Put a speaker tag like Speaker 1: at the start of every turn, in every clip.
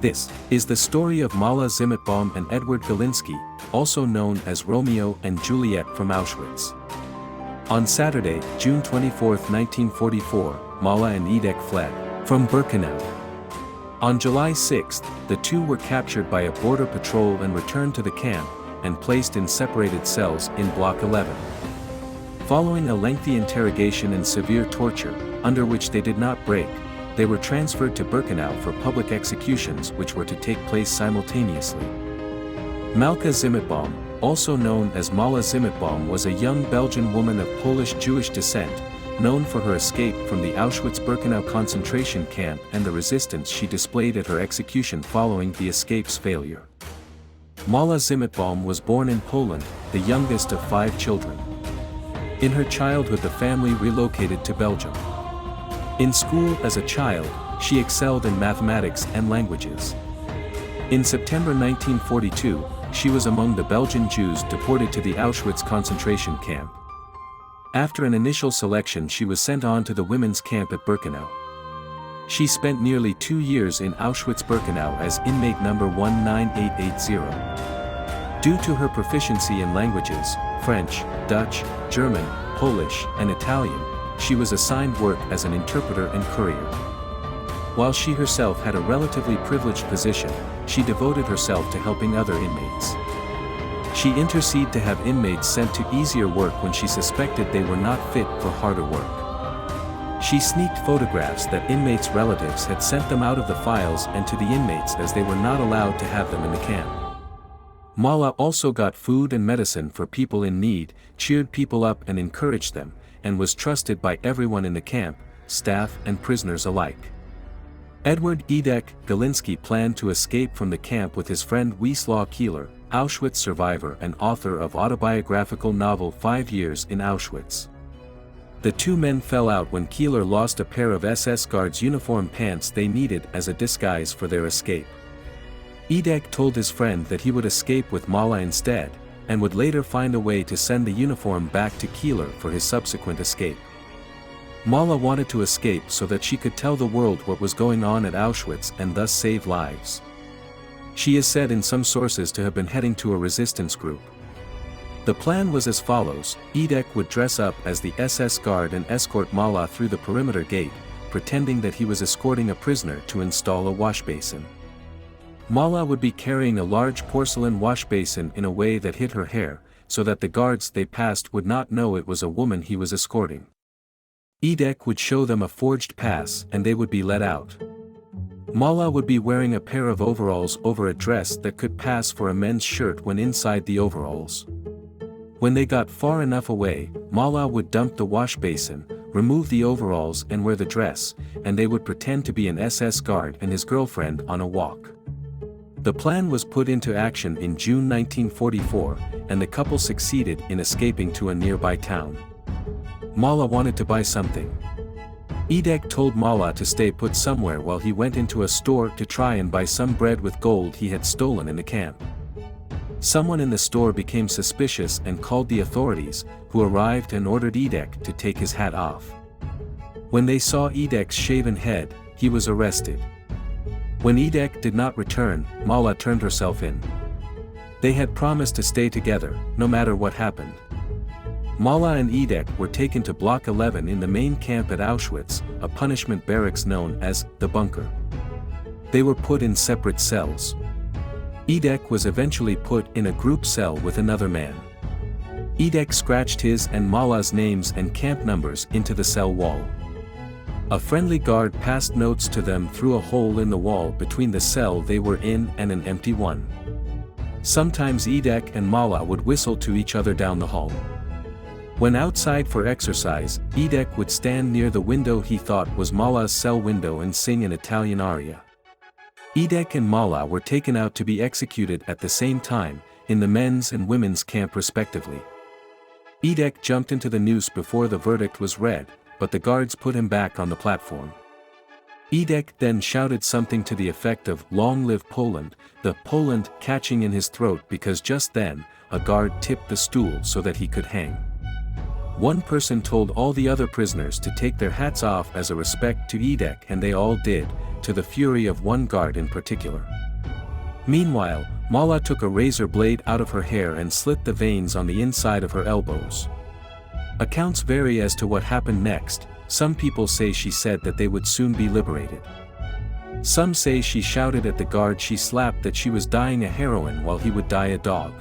Speaker 1: This is the story of Mala Zimetbaum and Edward Galinsky, also known as Romeo and Juliet from Auschwitz. On Saturday, June 24, 1944, Mala and Edek fled from Birkenau. On July 6, the two were captured by a border patrol and returned to the camp, and placed in separated cells in Block 11. Following a lengthy interrogation and severe torture, under which they did not break, they were transferred to Birkenau for public executions which were to take place simultaneously. Malka Zimetbaum, also known as Mala Zimetbaum, was a young Belgian woman of Polish-Jewish descent, known for her escape from the Auschwitz-Birkenau concentration camp and the resistance she displayed at her execution following the escape's failure. Mala Zimetbaum was born in Poland, the youngest of 5 children. In her childhood the family relocated to Belgium. In school as a child, she excelled in mathematics and languages. In September 1942, she was among the Belgian Jews deported to the Auschwitz concentration camp. After an initial selection, she was sent on to the women's camp at Birkenau. She spent nearly 2 years in Auschwitz-Birkenau as inmate number 19880. Due to her proficiency in languages, French, Dutch, German, Polish, and Italian, she was assigned work as an interpreter and courier. While she herself had a relatively privileged position, she devoted herself to helping other inmates. She interceded to have inmates sent to easier work when she suspected they were not fit for harder work. She sneaked photographs that inmates' relatives had sent them out of the files and to the inmates, as they were not allowed to have them in the camp. Mala also got food and medicine for people in need, cheered people up and encouraged them, and was trusted by everyone in the camp, staff and prisoners alike. Edward Edek Galinsky planned to escape from the camp with his friend Wisław Kieler, Auschwitz survivor and author of autobiographical novel 5 Years in Auschwitz. The two men fell out when Kieler lost a pair of SS guards' uniform pants they needed as a disguise for their escape. Edek told his friend that he would escape with Mala instead, and would later find a way to send the uniform back to Kieler for his subsequent escape. Mala wanted to escape so that she could tell the world what was going on at Auschwitz and thus save lives. She is said in some sources to have been heading to a resistance group. The plan was as follows: Edek would dress up as the SS guard and escort Mala through the perimeter gate, pretending that he was escorting a prisoner to install a wash basin. Mala would be carrying a large porcelain wash basin in a way that hid her hair, so that the guards they passed would not know it was a woman he was escorting. Edek would show them a forged pass and they would be let out. Mala would be wearing a pair of overalls over a dress that could pass for a men's shirt when inside the overalls. When they got far enough away, Mala would dump the wash basin, remove the overalls and wear the dress, and they would pretend to be an SS guard and his girlfriend on a walk. The plan was put into action in June 1944, and the couple succeeded in escaping to a nearby town. Mala wanted to buy something. Edek told Mala to stay put somewhere while he went into a store to try and buy some bread with gold he had stolen in the camp. Someone in the store became suspicious and called the authorities, who arrived and ordered Edek to take his hat off. When they saw Edek's shaven head, he was arrested. When Edek did not return, Mala turned herself in. They had promised to stay together, no matter what happened. Mala and Edek were taken to Block 11 in the main camp at Auschwitz, a punishment barracks known as the bunker. They were put in separate cells. Edek was eventually put in a group cell with another man. Edek scratched his and Mala's names and camp numbers into the cell wall. A friendly guard passed notes to them through a hole in the wall between the cell they were in and an empty one. Sometimes Edek and Mala would whistle to each other down the hall. When outside for exercise, Edek would stand near the window he thought was Mala's cell window and sing an Italian aria. Edek and Mala were taken out to be executed at the same time, in the men's and women's camp respectively. Edek jumped into the noose before the verdict was read, but the guards put him back on the platform. Edek then shouted something to the effect of "Long live Poland," the Poland catching in his throat because just then, a guard tipped the stool so that he could hang. One person told all the other prisoners to take their hats off as a respect to Edek, and they all did, to the fury of one guard in particular. Meanwhile, Mala took a razor blade out of her hair and slit the veins on the inside of her elbows. Accounts vary as to what happened next. Some people say she said that they would soon be liberated. Some say she shouted at the guard she slapped that she was dying a heroine while he would die a dog.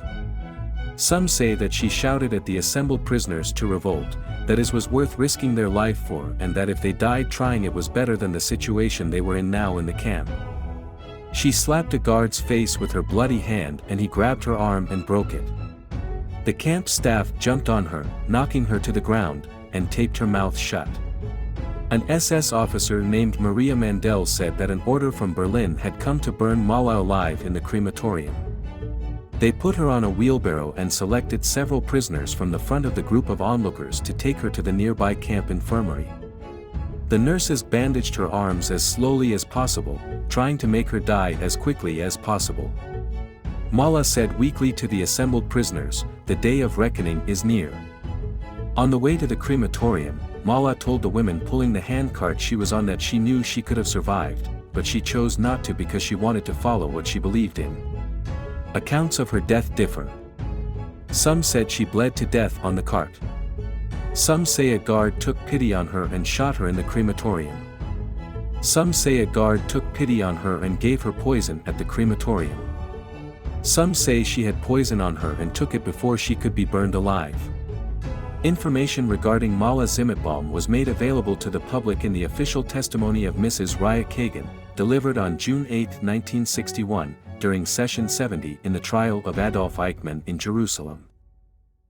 Speaker 1: Some say that she shouted at the assembled prisoners to revolt, that it was worth risking their life for, and that if they died trying it was better than the situation they were in now in the camp. She slapped a guard's face with her bloody hand and he grabbed her arm and broke it. The camp staff jumped on her, knocking her to the ground, and taped her mouth shut. An SS officer named Maria Mandel said that an order from Berlin had come to burn Mala alive in the crematorium. They put her on a wheelbarrow and selected several prisoners from the front of the group of onlookers to take her to the nearby camp infirmary. The nurses bandaged her arms as slowly as possible, trying to make her die as quickly as possible. Mala said weakly to the assembled prisoners, "The day of reckoning is near." On the way to the crematorium, Mala told the women pulling the handcart she was on that she knew she could have survived, but she chose not to because she wanted to follow what she believed in. Accounts of her death differ. Some said she bled to death on the cart. Some say a guard took pity on her and shot her in the crematorium. Some say a guard took pity on her and gave her poison at the crematorium. Some say she had poison on her and took it before she could be burned alive. Information regarding Mala Zimetbaum was made available to the public in the official testimony of Mrs. Raya Kagan, delivered on June 8, 1961, during Session 70 in the trial of Adolf Eichmann in Jerusalem.